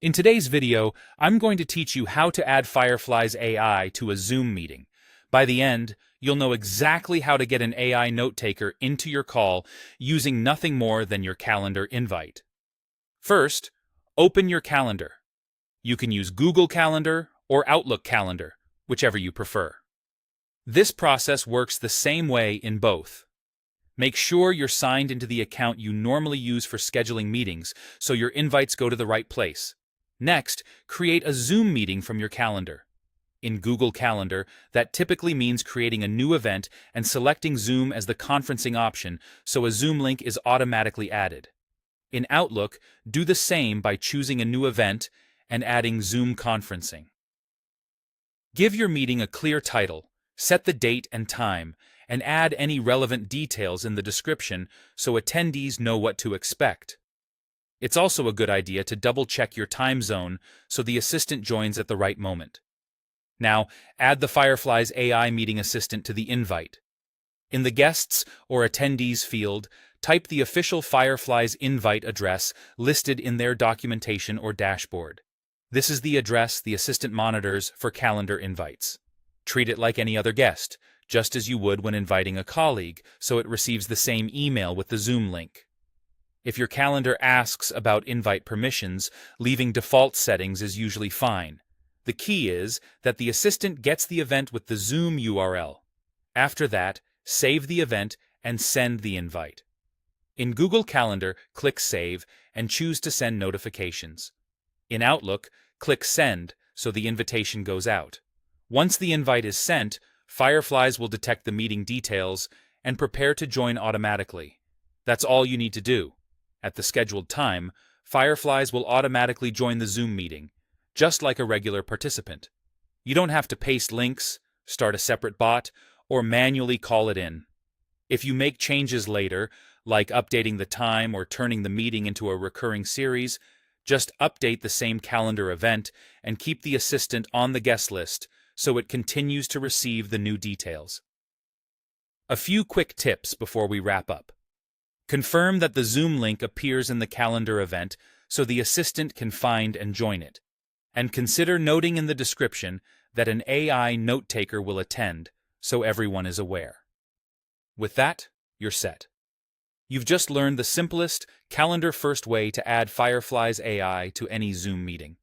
In today's video, I'm going to teach you how to add Fireflies AI to a Zoom meeting. By the end, you'll know exactly how to get an AI note-taker into your call using nothing more than your calendar invite. First, open your calendar. You can use Google Calendar or Outlook Calendar, whichever you prefer. This process works the same way in both. Make sure you're signed into the account you normally use for scheduling meetings so your invites go to the right place. Next, create a Zoom meeting from your calendar. In Google Calendar, that typically means creating a new event and selecting Zoom as the conferencing option so a Zoom link is automatically added. In Outlook, do the same by choosing a new event and adding Zoom conferencing. Give your meeting a clear title, set the date and time, and add any relevant details in the description so attendees know what to expect. It's also a good idea to double-check your time zone so the assistant joins at the right moment. Now, add the Fireflies AI meeting assistant to the invite. In the Guests or Attendees field, type the official Fireflies invite address listed in their documentation or dashboard. This is the address the assistant monitors for calendar invites. Treat it like any other guest, just as you would when inviting a colleague, so it receives the same email with the Zoom link. If your calendar asks about invite permissions, leaving default settings is usually fine. The key is that the assistant gets the event with the Zoom URL. After that, save the event and send the invite. In Google Calendar, click Save and choose to send notifications. In Outlook, click Send so the invitation goes out. Once the invite is sent, Fireflies will detect the meeting details and prepare to join automatically. That's all you need to do. At the scheduled time, Fireflies will automatically join the Zoom meeting, just like a regular participant. You don't have to paste links, start a separate bot, or manually call it in. If you make changes later, like updating the time or turning the meeting into a recurring series, just update the same calendar event and keep the assistant on the guest list so it continues to receive the new details. A few quick tips before we wrap up. Confirm that the Zoom link appears in the calendar event so the assistant can find and join it. And consider noting in the description that an AI note-taker will attend so everyone is aware. With that, you're set. You've just learned the simplest, calendar-first way to add Fireflies AI to any Zoom meeting.